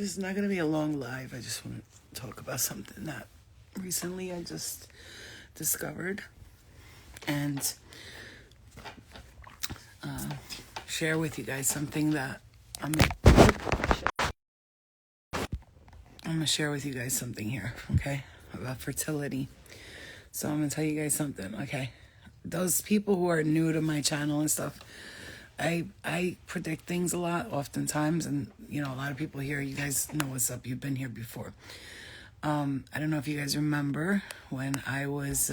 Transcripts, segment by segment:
This is not going to be a long live. I just want to talk about something that recently I just discovered and share with you guys something that I'm going to share with you guys something here, okay, about fertility. So I'm going to tell you guys something, okay? Those people who are new to my channel and stuff, I predict things a lot oftentimes, and you know, a lot of people here, you guys know what's up. You've been here before. I don't know if you guys remember when I was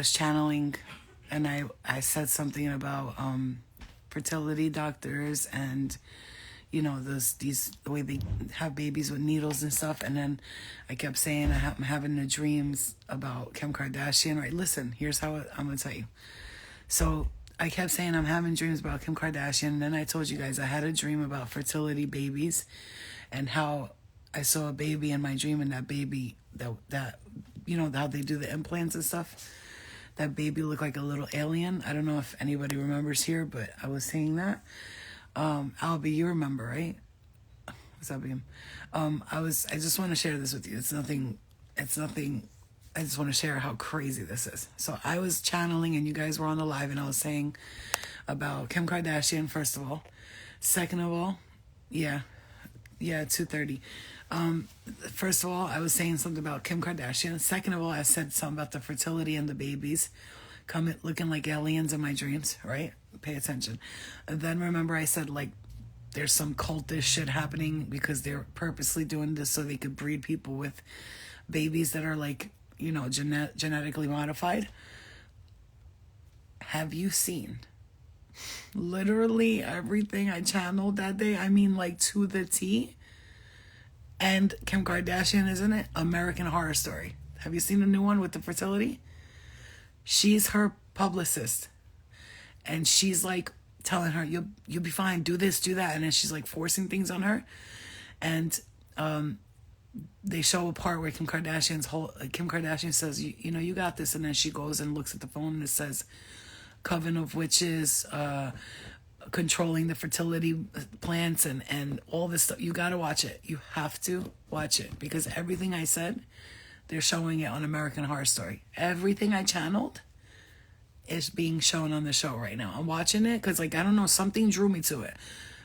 channeling, and I said something about fertility doctors and you know the way they have babies with needles and stuff. And then I kept saying I'm having the dreams about Kim Kardashian. Right? Listen, here's how I'm gonna tell you. So I kept saying I'm having dreams about Kim Kardashian. And then I told you guys I had a dream about fertility babies and how I saw a baby in my dream, and that baby, that you know how they do the implants and stuff, that baby looked like a little alien. I don't know if anybody remembers here, but I was saying that. Albie, you remember, right? What's up, Beam? I just want to share this with you. It's nothing. I just want to share how crazy this is. So I was channeling and you guys were on the live, and I was saying about Kim Kardashian, first of all. Second of all, yeah, 2:30. First of all, I was saying something about Kim Kardashian. Second of all, I said something about the fertility and the babies coming looking like aliens in my dreams, right? Pay attention. And then remember I said, like, there's some cultish shit happening because they're purposely doing this so they could breed people with babies that are like, you know, genetically modified. Have you seen literally everything I channeled that day? I mean, like, to the T. And Kim Kardashian is in it. American Horror Story. Have you seen the new one with the fertility? She's her publicist, and she's like telling her, you'll be fine, do this, do that, and then she's like forcing things on her. And they show a part where Kim Kardashian says, you know, you got this, and then she goes and looks at the phone and it says coven of witches controlling the fertility plants and all this stuff. You gotta watch it. You have to watch it, because everything I said, they're showing it on American Horror Story. Everything I channeled is being shown on the show right now. I'm watching it because, like, I don't know, something drew me to it.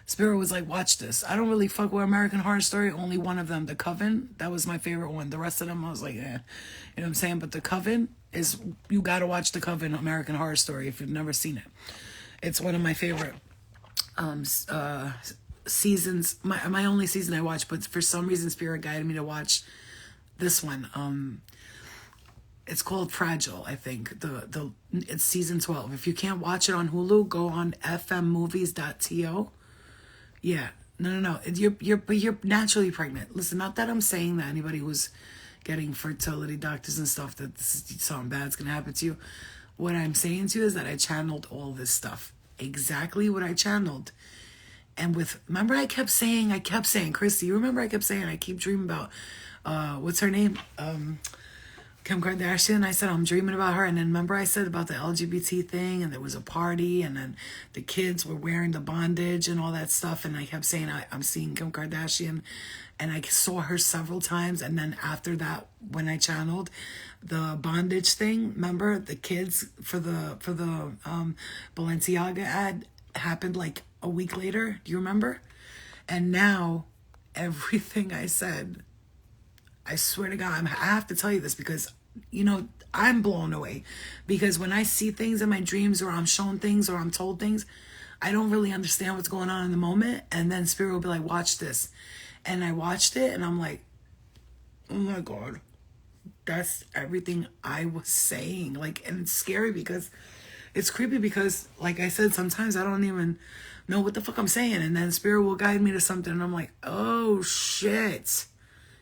Spirit was like, watch this. I don't really fuck with American Horror Story. Only one of them, The Coven, that was my favorite one. The rest of them, I was like, eh. You know what I'm saying? But The Coven is, you gotta watch The Coven, American Horror Story, if you've never seen it. It's one of my favorite seasons. My only season I watched, but for some reason Spirit guided me to watch this one. It's called Fragile, I think. It's season 12. If you can't watch it on Hulu, go on fmmovies.to. Yeah. No. You're naturally pregnant. Listen, not that I'm saying that anybody who's getting fertility doctors and stuff, that something bad's gonna happen to you. What I'm saying to you is that I channeled all this stuff. Exactly what I channeled. And remember I kept saying, Christy, you remember I kept saying, I keep dreaming about, what's her name? Kim Kardashian. I said, I'm dreaming about her. And then remember I said about the LGBT thing, and there was a party, and then the kids were wearing the bondage and all that stuff. And I kept saying, I'm seeing Kim Kardashian, and I saw her several times. And then after that, when I channeled the bondage thing, remember the kids for the Balenciaga ad happened like a week later. Do you remember? And now everything I said, I swear to God, I have to tell you this because, you know, I'm blown away. Because when I see things in my dreams, or I'm shown things, or I'm told things, I don't really understand what's going on in the moment. And then Spirit will be like, watch this. And I watched it, and I'm like, oh my God, that's everything I was saying. Like, and it's scary because it's creepy because, like I said, sometimes I don't even know what the fuck I'm saying. And then Spirit will guide me to something, and I'm like, oh shit.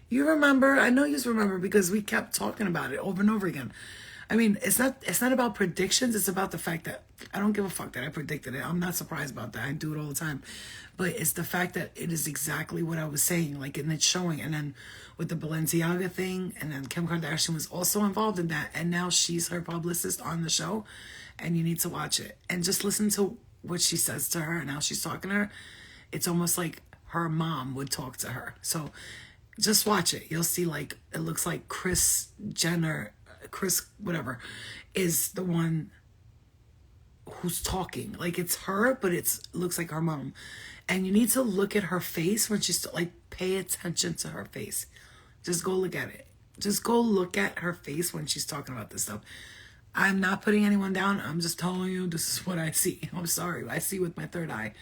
You remember? I know you remember because we kept talking about it over and over again. I mean, it's not about predictions. It's about the fact that I don't give a fuck that I predicted it. I'm not surprised about that. I do it all the time. But it's the fact that it is exactly what I was saying, like, and it's showing. And then with the Balenciaga thing, and then Kim Kardashian was also involved in that. And now she's her publicist on the show. And you need to watch it. And just listen to what she says to her and how she's talking to her. It's almost like her mom would talk to her. So just watch it. You'll see, like, it looks like Chris Jenner, Chris whatever, is the one who's talking. Like, it's her, but it looks like her mom. And you need to look at her face when she's like, pay attention to her face. Just go look at it. Just go look at her face when she's talking about this stuff. I'm not putting anyone down. I'm just telling you this is what I see. I'm sorry. I see with my third eye.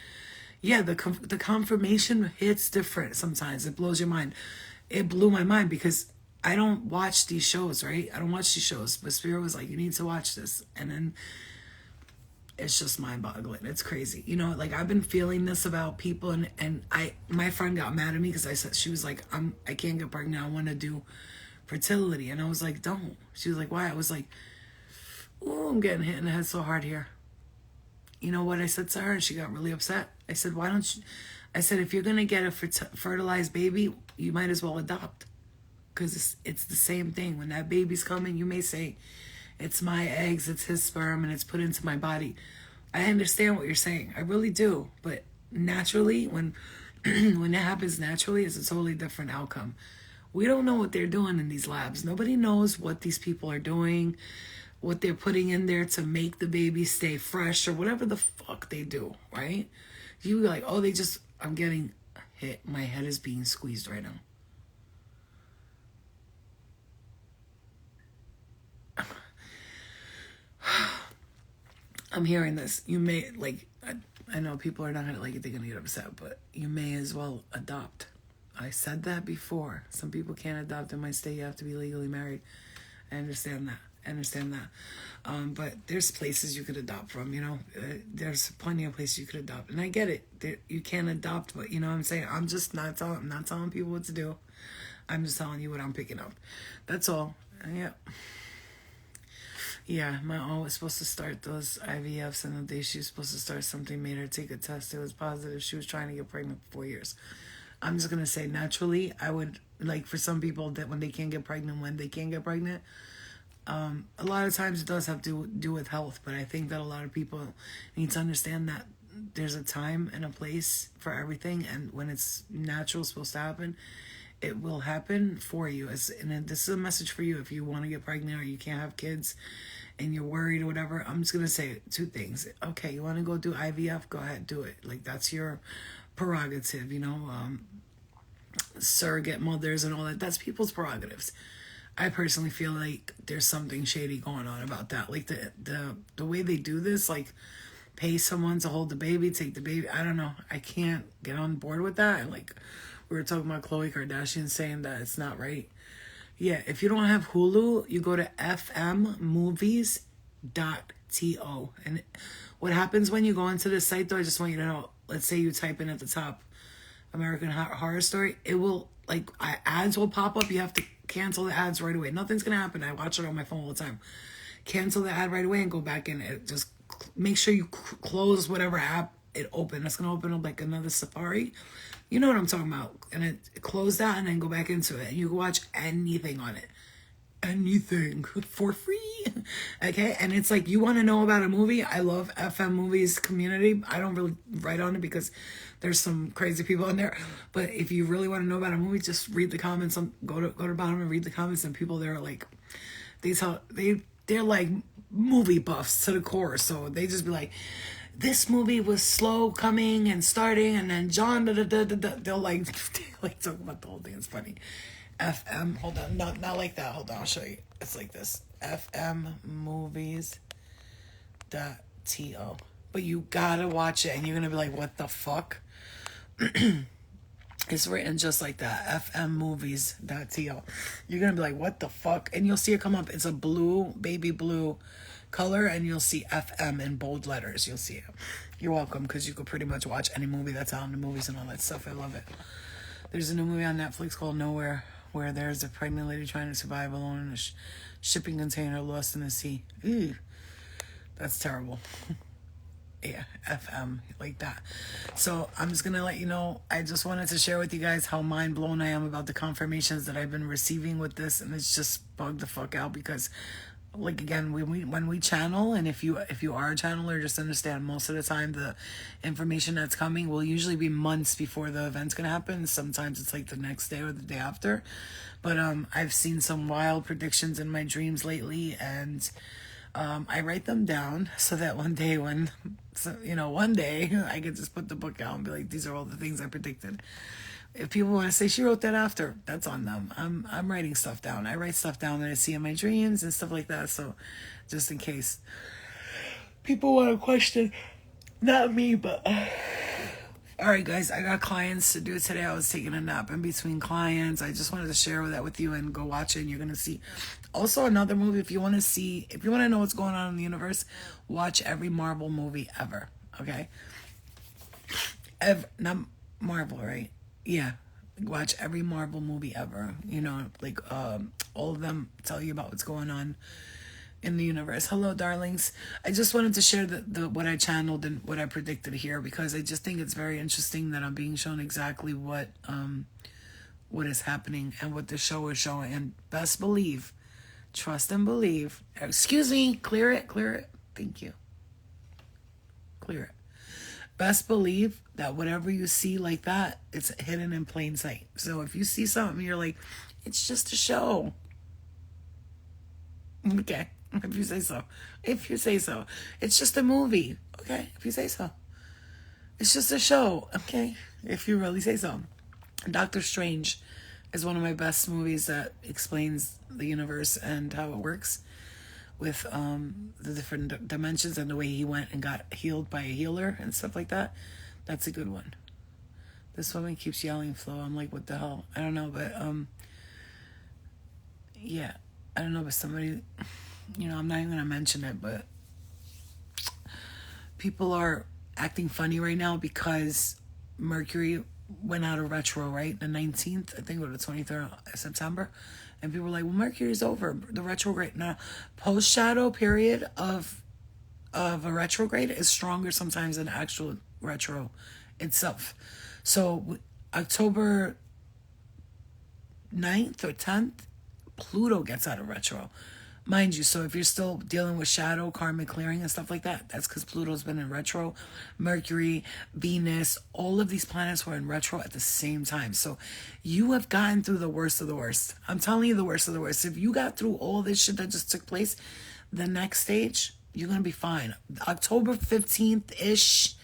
Yeah, the confirmation hits different sometimes. It blows your mind. It blew my mind because I don't watch these shows, right? I don't watch these shows. But Spirit was like, you need to watch this. And then it's just mind-boggling. It's crazy. You know, like, I've been feeling this about people, and my friend got mad at me because I said, she was like, I can't get pregnant. I want to do fertility. And I was like, don't. She was like, why? I was like, oh, I'm getting hit in the head so hard here. You know what I said to her? And she got really upset. I said, why don't you? I said, if you're going to get a fertilized baby, you might as well adopt. Because it's the same thing. When that baby's coming, you may say, it's my eggs, it's his sperm, and it's put into my body. I understand what you're saying. I really do. But naturally, when when it happens naturally, it's a totally different outcome. We don't know what they're doing in these labs. Nobody knows what these people are doing, what they're putting in there to make the baby stay fresh or whatever the fuck they do, right? You be like, oh, I'm getting hit. My head is being squeezed right now. I'm hearing this. You may, like, I know people are not going to like it. They're going to get upset, but you may as well adopt. I said that before. Some people can't adopt in my state. You have to be legally married. I understand that. But there's places you could adopt from, you know. There's plenty of places you could adopt. And I get it. You can't adopt, but you know what I'm saying? I'm just not telling people what to do. I'm just telling you what I'm picking up. That's all. Yeah. Yeah, my aunt was supposed to start those IVFs, and the day she was supposed to start, something made her take a test. It was positive. She was trying to get pregnant for 4 years. I'm just going to say, naturally, I would, like, for some people that when they can't get pregnant, a lot of times it does have to do with health, but I think that a lot of people need to understand that there's a time and a place for everything, and when it's natural, supposed to happen, it will happen for you. And this is a message for you if you want to get pregnant or you can't have kids and you're worried or whatever. I'm just going to say two things. Okay, you want to go do IVF? Go ahead, do it. Like, that's your prerogative, you know. Surrogate mothers and all that. That's people's prerogatives. I personally feel like there's something shady going on about that. Like, the way they do this, like, pay someone to hold the baby, take the baby. I don't know. I can't get on board with that. And, like, we were talking about Khloe Kardashian saying that it's not right. Yeah, if you don't have Hulu, you go to fmmovies.to. And what happens when you go into this site, though, I just want you to know, let's say you type in at the top American Horror Story, it will, like, ads will pop up. You have to cancel the ads right away. Nothing's going to happen. I watch it on my phone all the time. Cancel the ad right away and go back in. It just make sure you close whatever app it opened. It's going to open up like another Safari. You know what I'm talking about. And it close that and then go back into it. And you can watch anything on it. Anything for free. Okay? And it's like, you want to know about a movie? I love FM Movies community. I don't really write on it because there's some crazy people in there. But if you really want to know about a movie, just read the comments. Go to the bottom and read the comments. And people there are like, they're like movie buffs to the core. So they just be like, this movie was slow coming and starting, and then John, they'll like talk about the whole thing. It's funny. FM, hold on, not like that. Hold on, I'll show you. It's like this. fmmovies.to. But you gotta watch it, and you're gonna be like, what the fuck? It's written just like that. fmmovies.to. You're gonna be like, what the fuck? And you'll see it come up. It's a blue, baby blue color, and you'll see FM in bold letters. You'll see it. You're welcome, because you could pretty much watch any movie that's out in the movies and all that stuff. I love it. There's a new movie on Netflix called Nowhere, where there's a pregnant lady trying to survive alone in a shipping container lost in the sea. Ew, that's terrible. Yeah, FM, like that. So I'm just gonna let you know, I just wanted to share with you guys how mind blown I am about the confirmations that I've been receiving with this, and it's just bugged the fuck out because like again, when we channel, and if you are a channeler, just understand most of the time the information that's coming will usually be months before the event's gonna happen. Sometimes it's like the next day or the day after. But I've seen some wild predictions in my dreams lately, and I write them down so that one day when, so, one day I could just put the book out and be like, these are all the things I predicted. If people want to say she wrote that after, that's on them. I'm writing stuff down. I write stuff down that I see in my dreams and stuff like that. So just in case people want to question, not me, but all right, guys, I got clients to do today. I was taking a nap in between clients. I just wanted to share that with you and go watch it. And you're gonna see also another movie. If you want to know what's going on in the universe, watch every Marvel movie ever. Okay, not Marvel, right? Yeah, watch every Marvel movie ever. Like all of them tell you about what's going on in the universe. Hello, darlings. I just wanted to share the what I channeled and what I predicted here, because I just think it's very interesting that I'm being shown exactly what is happening and what the show is showing. And best believe, trust and believe. Excuse me, clear it. Thank you. Clear it. Best believe that whatever you see like that, it's hidden in plain sight. So if you see something, you're like, it's just a show. Okay, if you say so. It's just a movie. Okay, if you say so. It's just a show. Okay, if you really say so. Doctor Strange is one of my best movies that explains the universe and how it works with the different dimensions and the way he went and got healed by a healer and stuff like that. That's a good one. This woman keeps yelling, Flo. I'm like, what the hell? I don't know, but yeah, I don't know, but somebody, I'm not even gonna mention it, but people are acting funny right now because Mercury went out of retro, right? The 19th, I think, or the 23rd of September. And people were like, well, Mercury's over. The retrograde. Now, post-shadow period of a retrograde is stronger sometimes than actual retro itself. So October 9th or 10th, Pluto gets out of retro. Mind you, so if you're still dealing with shadow, karmic clearing and stuff like that, that's because Pluto's been in retro. Mercury, Venus, all of these planets were in retro at the same time. So you have gotten through the worst of the worst. I'm telling you, the worst of the worst. If you got through all this shit that just took place, the next stage, you're going to be fine. October 15th-ish,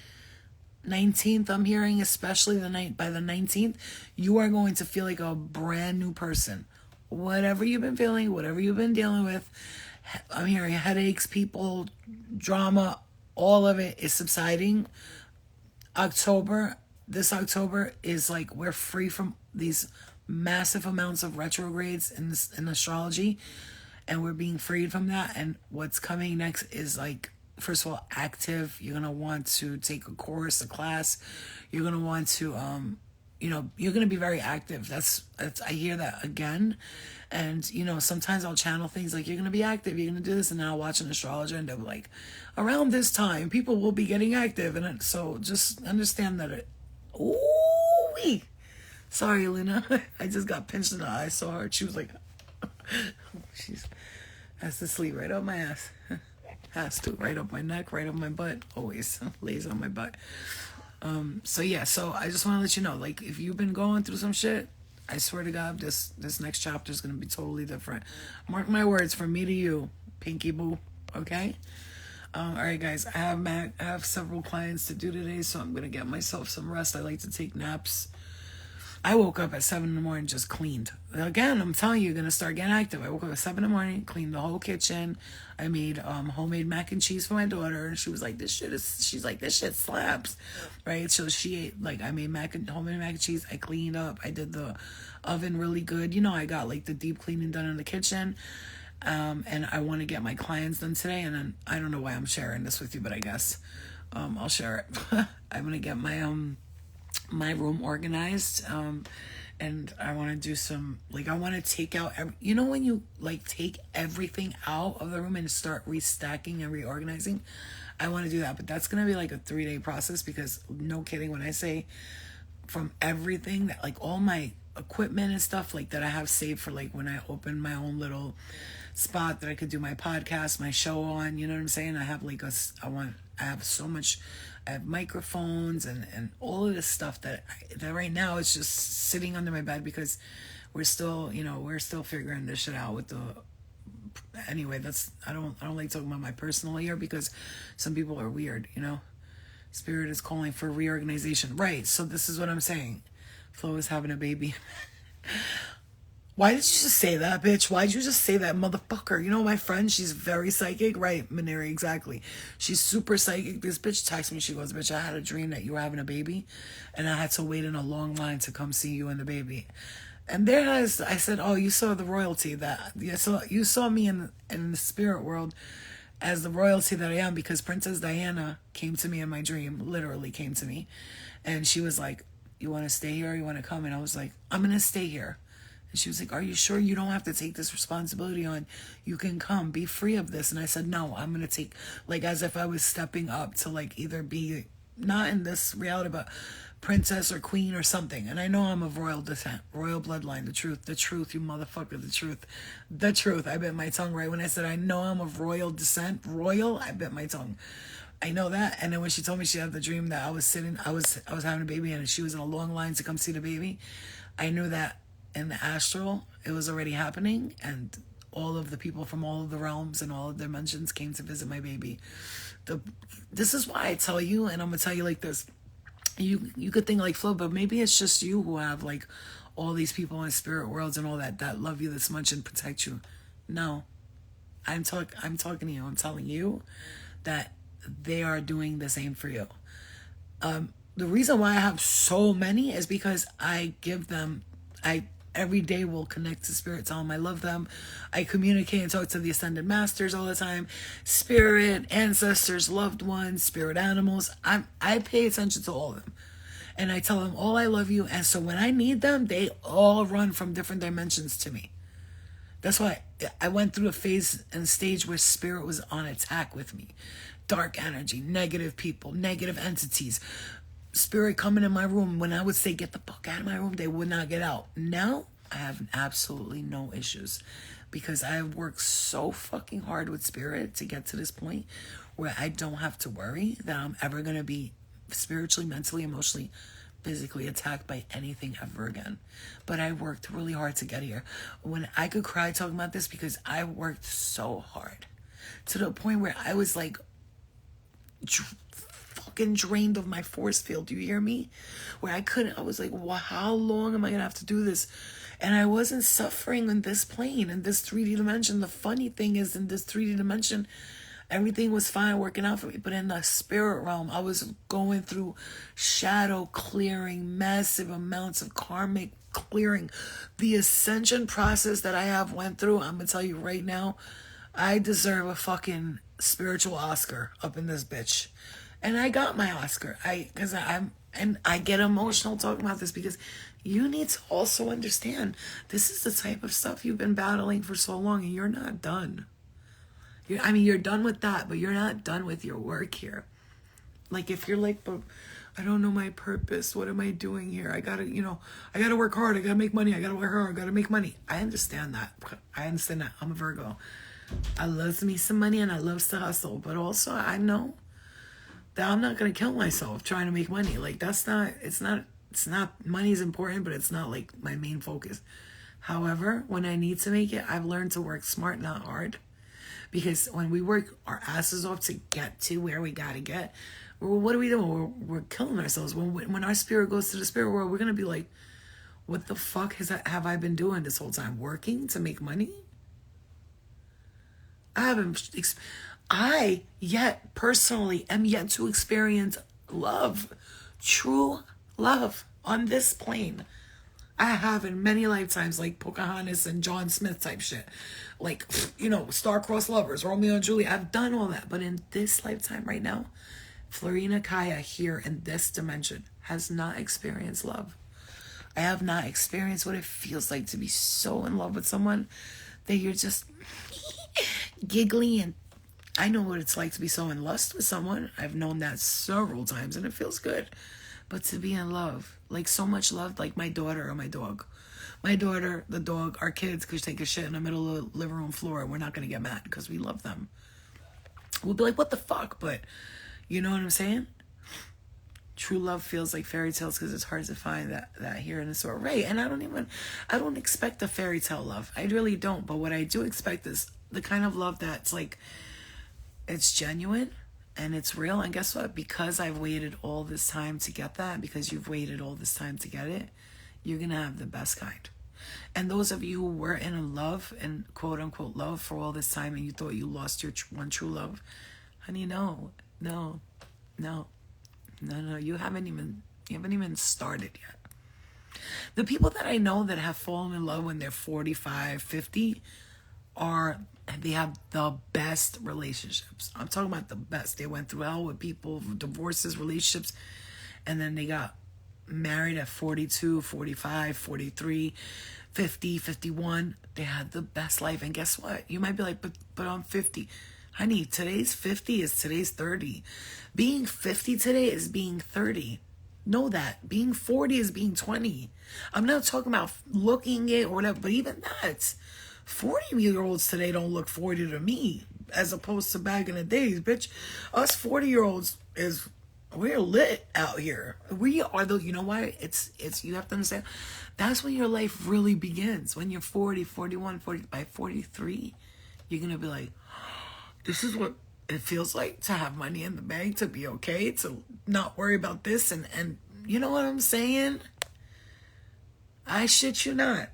19th, I'm hearing, especially by the 19th, you are going to feel like a brand new person. Whatever you've been feeling, whatever you've been dealing with, I'm hearing headaches, people, drama, all of it is subsiding. This October is like we're free from these massive amounts of retrogrades in astrology, and we're being freed from that. And what's coming next is like, first of all, active. You're gonna want to take a course, a class. You're gonna want to you're going to be very active. That's I hear that again. And, sometimes I'll channel things like, you're going to be active, you're going to do this. And then I'll watch an astrologer and they'll be like, around this time, people will be getting active. And so just understand that ooh-wee. Sorry, Luna. I just got pinched in the eye so hard. She was like, she's has to sleep right up my ass. Has to, right up my neck, right up my butt. Always lays on my butt. So I just want to let you know, like, if you've been going through some shit, I swear to God, this next chapter is going to be totally different. Mark my words, from me to you, Pinky Boo. Okay? All right, guys, I have several clients to do today, so I'm going to get myself some rest. I like to take naps. I woke up at 7 in the morning, just cleaned. Again, I'm telling you, you're going to start getting active. I woke up at 7 in the morning, cleaned the whole kitchen. I made homemade mac and cheese for my daughter. And she was like, this shit slaps. Right? So she ate, I made homemade mac and cheese. I cleaned up. I did the oven really good. I got, the deep cleaning done in the kitchen. And I want to get my clients done today. And then, I don't know why I'm sharing this with you, but I guess I'll share it. I'm going to get my room organized, and I want to do some, I want to take out when you take everything out of the room and start restacking and reorganizing. I want to do that, but that's going to be a 3-day process, because no kidding when I say from everything that all my equipment and stuff like that I have saved for like when I open my own little spot that I could do my podcast, my show on. You know what I'm saying? I have like I have so much. I have microphones and all of this stuff that right now it's just sitting under my bed because we're still figuring this shit out with the. Anyway, I don't like talking about my personal here because some people are weird, you know. Spirit is calling for reorganization. Right, so this is what I'm saying. Flo is having a baby. Why did you just say that, bitch? Why did you just say that, motherfucker? You know my friend, she's very psychic. Right, Maneri, exactly. She's super psychic. This bitch texts me, she goes, bitch, I had a dream that you were having a baby and I had to wait in a long line to come see you and the baby. And I said, oh, you saw the royalty you saw me in the spirit world as the royalty that I am, because Princess Diana came to me in my dream, literally came to me. And she was like, you want to stay here or you want to come? And I was like, I'm going to stay here. And she was like, are you sure you don't have to take this responsibility on? You can come, be free of this. And I said, no, I'm going to take, like, as if I was stepping up to like either be not in this reality, but princess or queen or something. And I know I'm of royal descent, royal bloodline, the truth, you motherfucker, the truth. I bit my tongue right when I said I know I'm of royal descent. I bit my tongue. I know that. And then when she told me she had the dream that I was having a baby and she was in a long line to come see the baby, I knew that in the astral it was already happening, and all of the people from all of the realms and all of the dimensions came to visit my baby. This is why I tell you, and I'm gonna tell you like this. You could think like Flo, but maybe it's just you who have like all these people in spirit worlds and all that love you this much and protect you. No, I'm talking to you. I'm telling you that they are doing the same for you. The reason why I have so many is because I give them. I every day will connect to spirit, tell them I love them. I communicate and talk to the ascended masters all the time. Spirit, ancestors, loved ones, spirit animals. I pay attention to all of them. And I tell them all I love you. And so when I need them, they all run from different dimensions to me. That's why I went through a phase and stage where spirit was on attack with me. Dark energy, negative people, negative entities. Spirit coming in my room, when I would say get the fuck out of my room, they would not get out. Now I have absolutely no issues because I have worked so fucking hard with spirit to get to this point where I don't have to worry that I'm ever going to be spiritually, mentally, emotionally, physically attacked by anything ever again. But I worked really hard to get here. When I could cry talking about this because I worked so hard to the point where I was like fucking drained of my force field. Do you hear me? Where I was like, well, how long am I gonna have to do this? And I wasn't suffering in this plane, in this 3D dimension. The funny thing is, in this 3D dimension, everything was fine working out for me. But in the spirit realm, I was going through shadow clearing, massive amounts of karmic clearing. The ascension process that I have went through, I'm gonna tell you right now, I deserve a fucking spiritual Oscar up in this bitch. And I got my Oscar. I get emotional talking about this because you need to also understand this is the type of stuff you've been battling for so long, and you're not done. You're done with that, but you're not done with your work here. Like if you're like, but I don't know my purpose. What am I doing here? I gotta work hard. I gotta make money. I gotta work hard. I gotta make money. I understand that. I'm a Virgo. I love me some money and I love to hustle, but also I know that I'm not going to kill myself trying to make money. Like it's not, money's important, but it's not like my main focus. However, when I need to make it, I've learned to work smart, not hard. Because when we work our asses off to get to where we got to get, what are we doing? We're killing ourselves. When our spirit goes to the spirit world, we're going to be like, what the fuck have I been doing this whole time? Working to make money? I personally am yet to experience love, true love on this plane. I have in many lifetimes, like Pocahontas and John Smith type shit. Like, star-crossed lovers, Romeo and Juliet. I've done all that. But in this lifetime right now, Florina Kaya here in this dimension has not experienced love. I have not experienced what it feels like to be so in love with someone that you're just giggly. And I know what it's like to be so in lust with someone. I've known that several times and it feels good. But to be in love, like so much love, like my daughter or my dog. My daughter, the dog, our kids could take a shit in the middle of the living room floor. We're not going to get mad because we love them. We'll be like, what the fuck? But you know what I'm saying? True love feels like fairy tales because it's hard to find that here in the store. Right. And I don't expect a fairy tale love. I really don't. But what I do expect is the kind of love that's like, it's genuine and it's real. And guess what? Because I've waited all this time to get that, because you've waited all this time to get it, you're going to have the best kind. And those of you who were in a love and quote unquote love for all this time and you thought you lost your one true love, honey, no. You haven't even started yet. The people that I know that have fallen in love when they're 45, 50 they have the best relationships. I'm talking about the best. They went through hell with people, divorces, relationships, and then they got married at 42, 45, 43, 50, 51. They had the best life. And guess what? You might be like, but I'm 50. Honey, today's 50 is today's 30. Being 50 today is being 30. Know that. Being 40 is being 20. I'm not talking about looking it or whatever, but even that. 40-year-olds today don't look 40 to me, as opposed to back in the days, bitch. Us 40-year-olds we're lit out here. We are you know why? It's you have to understand. That's when your life really begins. When you're 40, 41, 40, by 43, you're going to be like, this is what it feels like to have money in the bank, to be okay, to not worry about this. And you know what I'm saying? I shit you not.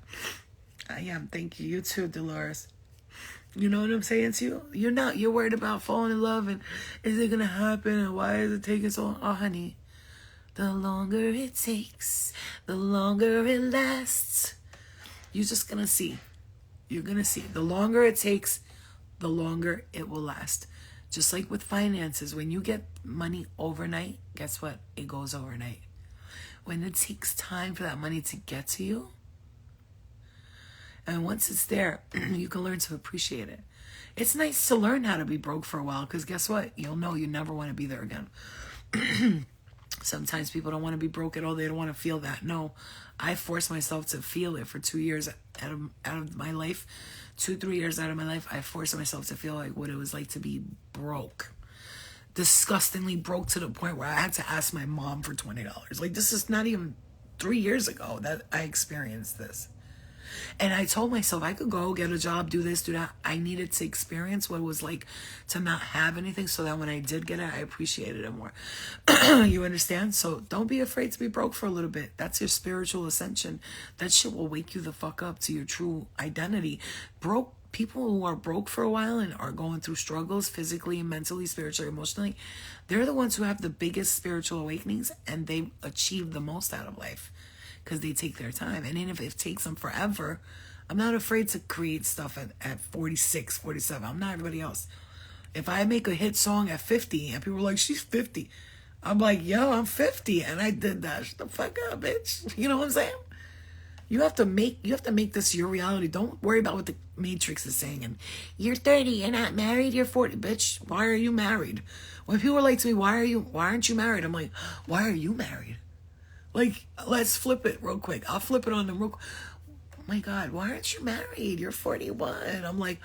I am. Thank you. You too, Dolores. You know what I'm saying to you? You're worried about falling in love and is it going to happen and why is it taking so long? Oh, honey, the longer it takes, the longer it lasts. You're just going to see. You're going to see. The longer it takes, the longer it will last. Just like with finances, when you get money overnight, guess what? It goes overnight. When it takes time for that money to get to you, and once it's there, you can learn to appreciate it. It's nice to learn how to be broke for a while, because guess what? You'll know you never want to be there again. Sometimes people don't want to be broke at all. They don't want to feel that. No, I forced myself to feel it for 2 years out of my life. 2-3 years out of my life, I forced myself to feel like what it was like to be broke. Disgustingly broke, to the point where I had to ask my mom for $20. Like, this is not even 3 years ago that I experienced this. And I told myself I could go get a job, do this, do that. I needed to experience what it was like to not have anything, so that when I did get it, I appreciated it more. You understand? So don't be afraid to be broke for a little bit. That's your spiritual ascension. That shit will wake you the fuck up to your true identity. People who are broke for a while and are going through struggles physically, mentally, spiritually, emotionally, they're the ones who have the biggest spiritual awakenings, and they achieve the most out of life. Because they take their time. And even if it takes them forever, I'm not afraid to create stuff at 46, 47. I'm not everybody else. If I make a hit song at 50 and people are like, she's 50, I'm like, yo, I'm 50 and I did that. Shut the fuck up, bitch. You know what I'm saying? You have to make this your reality. Don't worry about what the Matrix is saying. And you're 30, you're not married, you're 40. Bitch, why are you married? When people are like to me, why aren't you married? I'm like, why are you married? Like, let's flip it real quick. I'll flip it on them real quick. Oh my God, why aren't you married? You're 41. I'm like,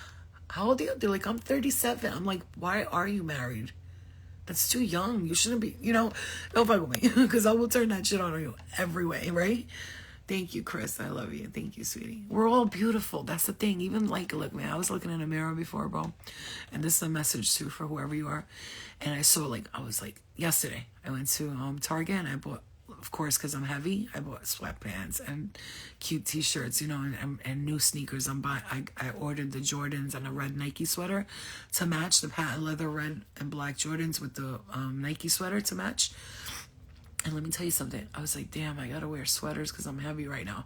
how old are you? They're like, I'm 37. I'm like, why are you married? That's too young. You shouldn't be, don't fuck with me. Because I will turn that shit on you every way, right? Thank you, Chris. I love you. Thank you, sweetie. We're all beautiful. That's the thing. Even like, look, man, I was looking in a mirror before, bro. And this is a message too for whoever you are. And I saw yesterday, I went to Target and I bought, of course, because I'm heavy, I bought sweatpants and cute t-shirts, and new sneakers. I ordered the Jordans and a red Nike sweater to match the patent leather red and black Jordans with the Nike sweater to match. And let me tell you something. I was like, damn, I gotta wear sweaters because I'm heavy right now.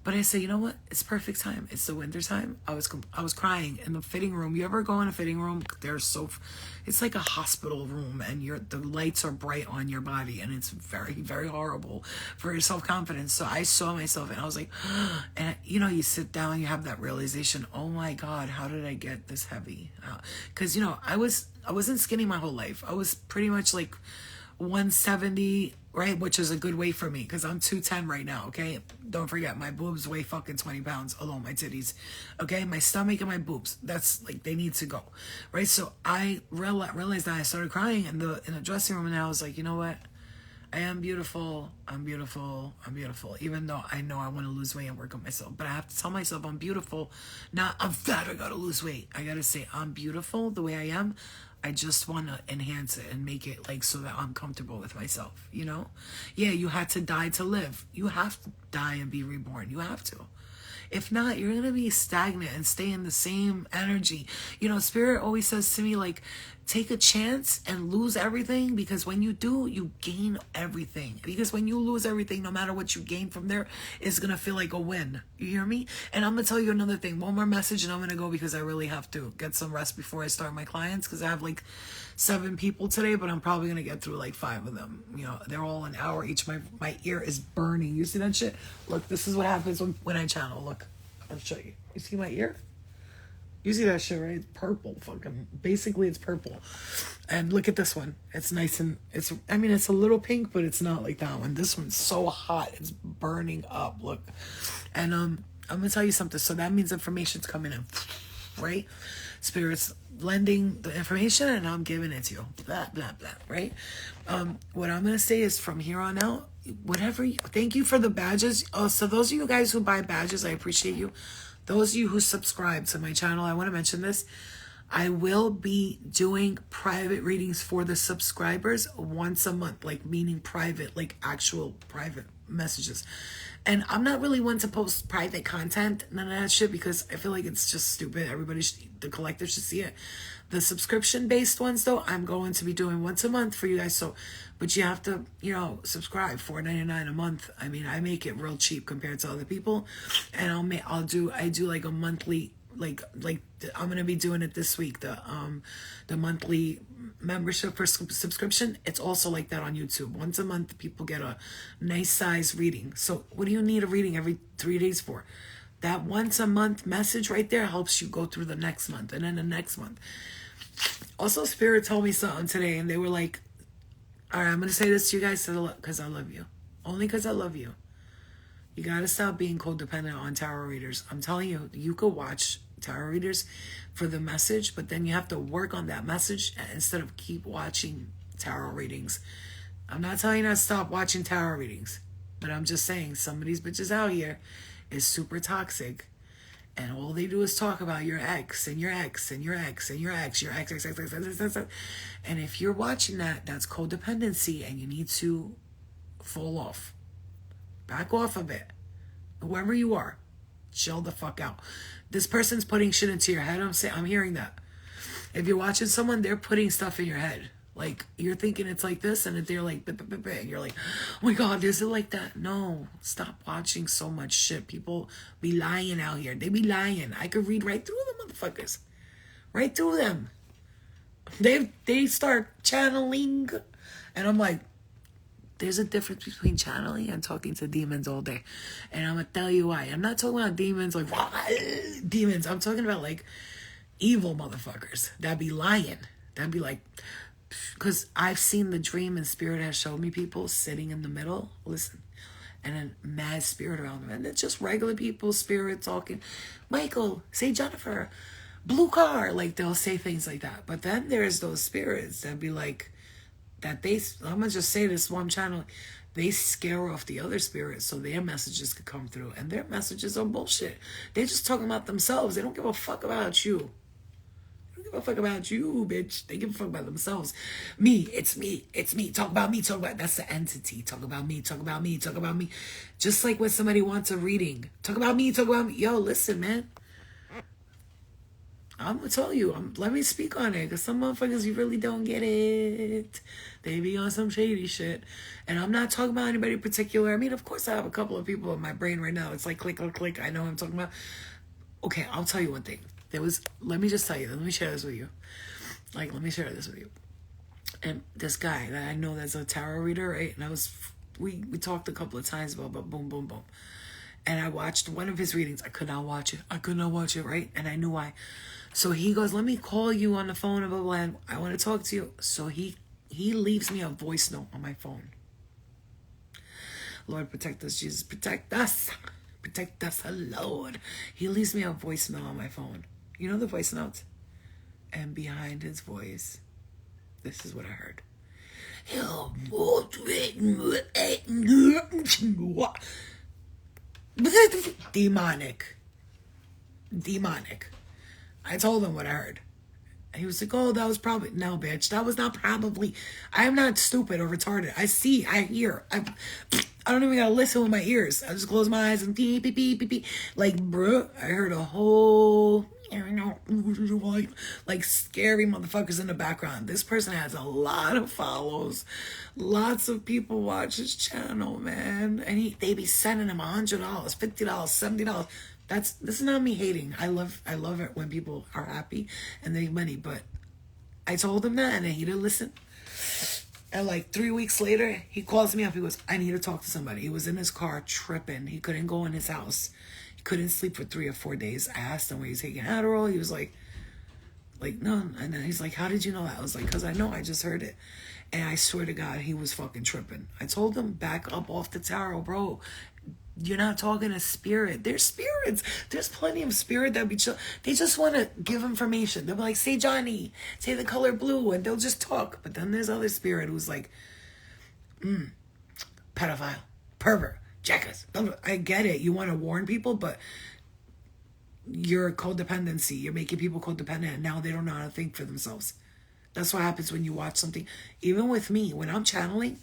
But I said, you know what? It's perfect time. It's the winter time. I was crying in the fitting room. You ever go in a fitting room? It's like a hospital room, and the lights are bright on your body, and it's very, very horrible for your self-confidence. So I saw myself, and I was like, and you sit down, you have that realization. Oh my God, how did I get this heavy? Because I wasn't skinny my whole life. I was pretty much like 170 right? Which is a good weight for me because I'm 210 right now, okay? Don't forget, my boobs weigh fucking 20 pounds alone, my titties, okay? My stomach and my boobs, that's like, they need to go, right? So I realized that I started crying in the dressing room, and I was like, you know what? I am beautiful. I'm beautiful. I'm beautiful. Even though I know I want to lose weight and work on myself, but I have to tell myself I'm beautiful. Not I'm fat. I gotta lose weight. I gotta say I'm beautiful the way I am. I just want to enhance it and make it like so that I'm comfortable with myself. You know? Yeah, you had to die to live. You have to die and be reborn. You have to. If not, you're going to be stagnant and stay in the same energy. You know, Spirit always says to me, like, take a chance and lose everything, because when you do, you gain everything. Because when you lose everything, no matter what you gain from there, it's going to feel like a win. You hear me? And I'm going to tell you another thing. One more message and I'm going to go, because I really have to get some rest before I start my clients, because I have like 7 people today, but I'm probably going to get through like 5 of them. You know, they're all an hour each. My ear is burning. You see that shit? Look, this is what happens when I channel. Look, I'll show you. You see my ear? You see that shit, right? It's purple. Fucking, basically it's purple. And look at this one. It's nice and it's a little pink, but it's not like that one. This one's so hot. It's burning up. Look. And I'm going to tell you something. So that means information's coming in, right? Spirit's lending the information and I'm giving it to you. Blah, blah, blah, right? What I'm going to say is from here on out, thank you for the badges. Oh, so those of you guys who buy badges, I appreciate you. Those of you who subscribe to my channel, I want to mention this. I will be doing private readings for the subscribers once a month, like meaning private, like actual private messages. And I'm not really one to post private content, none of that shit, because I feel like it's just stupid. The collector should see it. The subscription-based ones, though, I'm going to be doing once a month for you guys. So, but you have to, subscribe, $4.99 a month. I mean, I make it real cheap compared to other people, and I do like a monthly, like I'm gonna be doing it this week. The monthly membership for subscription. It's also like that on YouTube. Once a month, people get a nice size reading. So, what do you need a reading every 3 days for? That once a month message right there helps you go through the next month and then the next month. Also, Spirit told me something today, and they were like, all right, I'm going to say this to you guys because I love you. Only because I love you. You got to stop being codependent on tarot readers. I'm telling you, you could watch tarot readers for the message, but then you have to work on that message instead of keep watching tarot readings. I'm not telling you to stop watching tarot readings, but I'm just saying some of these bitches out here is super toxic, and all they do is talk about your ex and your ex and your ex and your ex, your ex. And if you're watching that, that's codependency, and you need to fall off. Back off a bit. Whoever you are, chill the fuck out. This person's putting shit into your head. I'm hearing that. If you're watching someone, they're putting stuff in your head. Like, you're thinking it's like this, and they're like, and you're like, oh my God, is it like that? No, stop watching so much shit. People be lying out here. They be lying. I could read right through them motherfuckers. Right through them. They start channeling, and I'm like, there's a difference between channeling and talking to demons all day. And I'm going to tell you why. I'm not talking about demons like, demons. I'm talking about like evil motherfuckers that be lying. That be like, because I've seen the dream, and Spirit has showed me people sitting in the middle, listen, and a mad spirit around them. And it's just regular people, Spirit talking, Michael, say Jennifer, blue car. Like, they'll say things like that. But then there's those spirits that be like, I'm going to just say this one channel, they scare off the other spirits so their messages could come through. And their messages are bullshit. They're just talking about themselves. They don't give a fuck about you. Give a fuck about you, bitch. They give a fuck about themselves. Me, it's me. Talk about me, that's the entity. Talk about me. Just like when somebody wants a reading. Talk about me. Yo, listen, man. I'm gonna tell you, let me speak on it, because some motherfuckers, you really don't get it. They be on some shady shit. And I'm not talking about anybody in particular. I mean, of course I have a couple of people in my brain right now. It's like click, click, click. I know what I'm talking about. Okay, I'll tell you one thing. Let me just tell you, let me share this with you. And this guy that I know that's a tarot reader, right? And we talked a couple of times about boom, boom, boom. And I watched one of his readings. I could not watch it, right? And I knew why. So he goes, let me call you on the phone, and blah, blah, blah. I want to talk to you. So he leaves me a voice note on my phone. Lord, protect us. Jesus, protect us. Protect us, Lord. He leaves me a voicemail on my phone. You know the voice notes? And behind his voice, this is what I heard. Demonic. I told him what I heard. He was like, oh, that was probably... No, bitch, that was not probably... I am not stupid or retarded. I see, I hear. I don't even gotta listen with my ears. I just close my eyes and beep, beep, beep, beep, beep. Like, bro, I heard a whole... like scary motherfuckers in the background. This person has a lot of follows. Lots of people watch his channel, man. And they be sending him $100, $50, $70. This is not me hating. I love it when people are happy and they make money. But I told him that and then he didn't listen. And like 3 weeks later, he calls me up. He goes, I need to talk to somebody. He was in his car tripping. He couldn't go in his house. He couldn't sleep for 3 or 4 days. I asked him where he's taking Adderall. He was like, no. And then he's like, how did you know that? I was like, because I know, I just heard it. And I swear to God, he was fucking tripping. I told him, back up off the tarot, bro. You're not talking to spirit. There's spirits. There's plenty of spirit that be chill. They just want to give information. They'll be like, say Johnny, say the color blue, and they'll just talk. But then there's other spirit who's like, pedophile, pervert, jackass. I get it. You want to warn people, but you're codependency. You're making people codependent, and now they don't know how to think for themselves. That's what happens when you watch something. Even with me, when I'm channeling,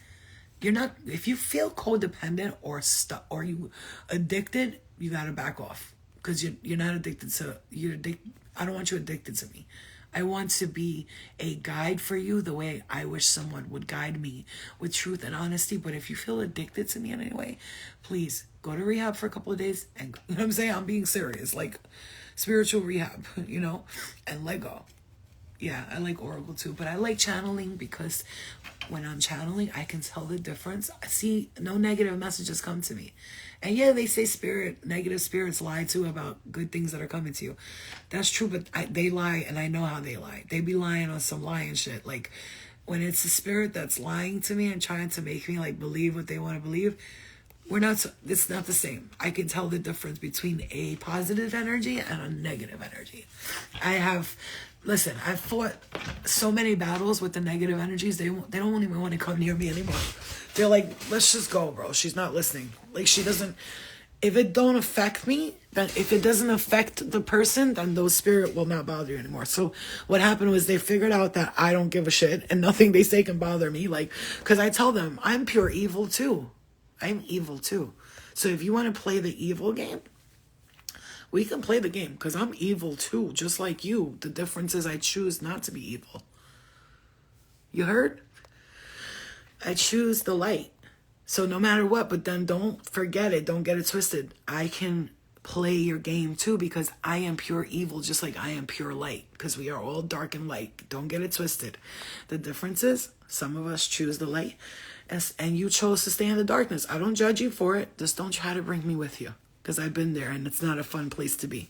you're not, if you feel codependent or stuck or you addicted, you got to back off, because you're not addicted to, I don't want you addicted to me. I want to be a guide for you the way I wish someone would guide me with truth and honesty. But if you feel addicted to me in any way, please go to rehab for a couple of days. And you know what I'm saying? I'm being serious, like spiritual rehab, and let go. Yeah, I like Oracle too, but I like channeling because when I'm channeling, I can tell the difference. I see no negative messages come to me. And yeah, they say negative spirits lie too about good things that are coming to you. That's true, but they lie, and I know how they lie. They be lying on some lying shit. Like, when it's a spirit that's lying to me and trying to make me like believe what they want to believe, it's not the same. I can tell the difference between a positive energy and a negative energy. I've fought so many battles with the negative energies. They don't even want to come near me anymore. They're like, let's just go, bro. She's not listening. Like, she doesn't, if it don't affect me, then if it doesn't affect the person, then those spirit will not bother you anymore. So what happened was they figured out that I don't give a shit and nothing they say can bother me. Like, because I tell them, I'm pure evil too. I'm evil too. So if you want to play the evil game, we can play the game, because I'm evil too, just like you. The difference is I choose not to be evil. You heard? I choose the light. So no matter what, but then don't forget it. Don't get it twisted. I can play your game too, because I am pure evil, just like I am pure light, because we are all dark and light. Don't get it twisted. The difference is some of us choose the light, and you chose to stay in the darkness. I don't judge you for it. Just don't try to bring me with you, because I've been there and it's not a fun place to be.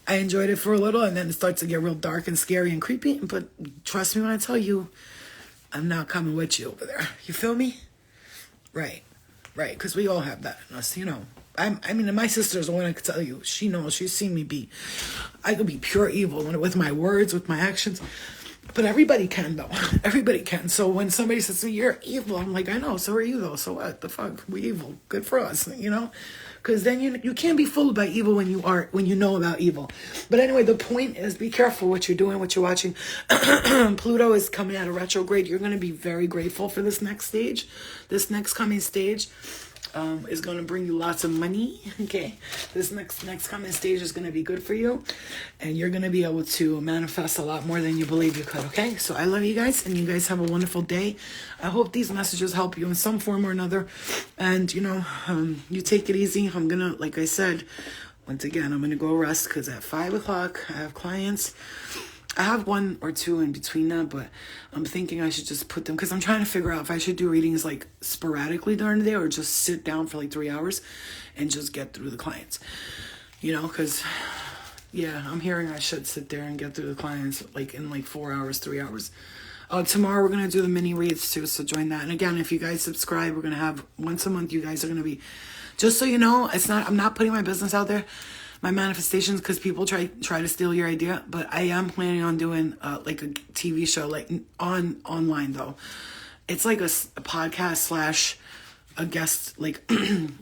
I enjoyed it for a little, and then it starts to get real dark and scary and creepy. But trust me when I tell you, I'm not coming with you over there. You feel me? Right. Because we all have that in us, I mean, my sister's the one I could tell you. She knows. She's seen me I could be pure evil with my words, with my actions. But everybody can, though. Everybody can. So when somebody says to me, you're evil, I'm like, I know, so are you, though. So what? The fuck? We evil. Good for us, Because then you can't be fooled by evil when you know about evil. But anyway, the point is, be careful what you're doing, what you're watching. Pluto is coming out of retrograde. You're going to be very grateful for this next stage. This next coming stage is going to bring you lots of money. Okay, this next coming stage is going to be good for you, and you're going to be able to manifest a lot more than you believe you could. Okay, so I love you guys, and you guys have a wonderful day. I hope these messages help you in some form or another, and you take it easy. I'm gonna, like I said, once again, I'm gonna go rest, because at 5 o'clock I have clients. I have 1 or 2 in between that, but I'm thinking I should just put them, because I'm trying to figure out if I should do readings like sporadically during the day, or just sit down for like 3 hours and just get through the clients, because I'm hearing I should sit there and get through the clients like in like 4 hours, 3 hours. Tomorrow we're going to do the mini reads too, so join that. And again, if you guys subscribe, we're going to have once a month. You guys are going to be, just so you know, I'm not putting my business out there, my manifestations, because people try to steal your idea. But I am planning on doing like a TV show, like online though. It's like a podcast slash a guest, like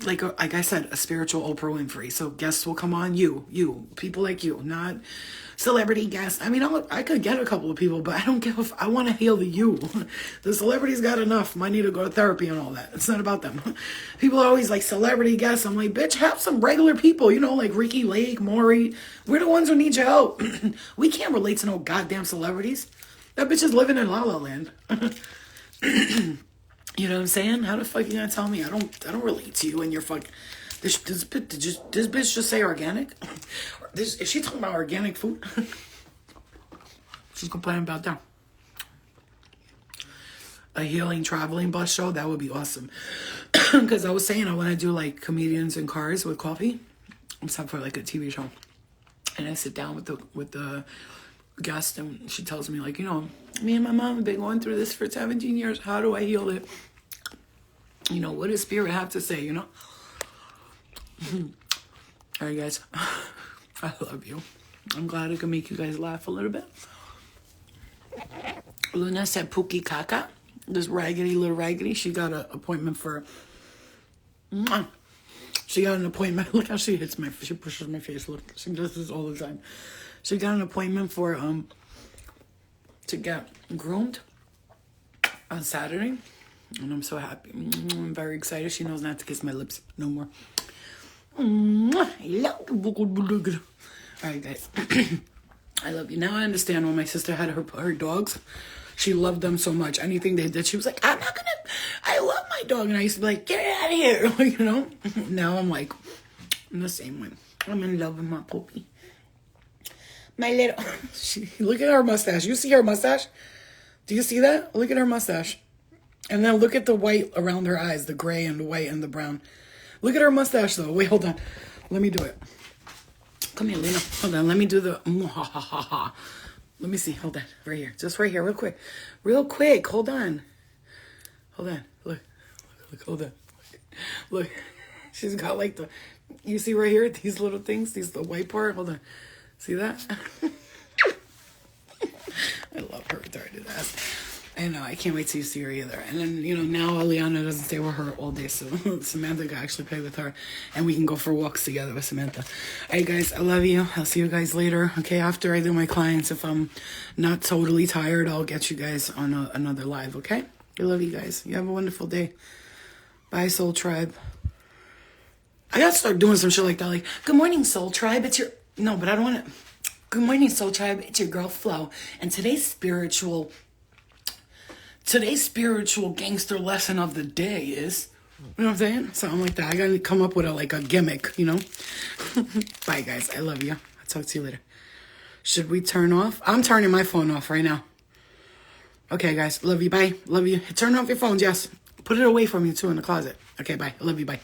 like I said, a spiritual Oprah Winfrey. So guests will come on, people like you, not celebrity guests. I mean, I could get a couple of people, but I don't give I want to heal the you. The celebrities got enough. Might need to go to therapy and all that. It's not about them. People are always like celebrity guests. I'm like, bitch, have some regular people, like Ricky Lake, Maury. We're the ones who need your help. We can't relate to no goddamn celebrities. That bitch is living in La La Land. You know what I'm saying? How the fuck you gonna tell me I don't relate to you and you're fuck? This bitch just say organic? Is she talking about organic food? She's complaining about that. A healing traveling bus show, that would be awesome. Because I was saying I want to do like comedians in cars with coffee, except for like a TV show. And I sit down with the guest, and she tells me like, me and my mom have been going through this for 17 years. How do I heal it? What does spirit have to say? All right, guys. I love you. I'm glad I could make you guys laugh a little bit. Luna said Pookie Kaka. This little raggedy. She got an appointment for... She got an appointment. Look how she she pushes my face. Look, she does this all the time. She got an appointment for to get groomed on Saturday, and I'm so happy. I'm very excited. She knows not to kiss my lips no more. All right, guys. I love you. Now I understand when my sister had her dogs. She loved them so much. Anything they did, she was like, I love my dog. And I used to be like, get it out of here. Now I'm like, I'm the same way. I'm in love with my puppy. My little... Look at her mustache. You see her mustache? Do you see that? Look at her mustache. And then look at the white around her eyes. The gray and the white and the brown. Look at her mustache, though. Wait, hold on. Let me do it. Come here, Lena. Hold on. Let me do the... Let me see. Hold on. Right here. Just right here. Real quick. Real quick. Hold on. Hold on. Look. Hold on. Look. She's got like the... You see right here? These little things? The white part? Hold on. See that? I love her retarded ass. I know. I can't wait till you see her either. And then, now Aliana doesn't stay with her all day. So Samantha can actually play with her. And we can go for walks together with Samantha. All right, guys. I love you. I'll see you guys later. Okay, after I do my clients. If I'm not totally tired, I'll get you guys on another live, okay? I love you guys. You have a wonderful day. Bye, Soul Tribe. I gotta start doing some shit like that. Like, good morning, Soul Tribe. It's your... No, but I don't want to... Good morning, Soul Tribe. It's your girl, Flo. And today's spiritual gangster lesson of the day is... You know what I'm saying? Something like that. I gotta come up with a gimmick, Bye, guys. I love you. I'll talk to you later. Should we turn off? I'm turning my phone off right now. Okay, guys. Love you. Bye. Love you. Turn off your phones, yes. Put it away from you, too, in the closet. Okay, bye. I love you. Bye.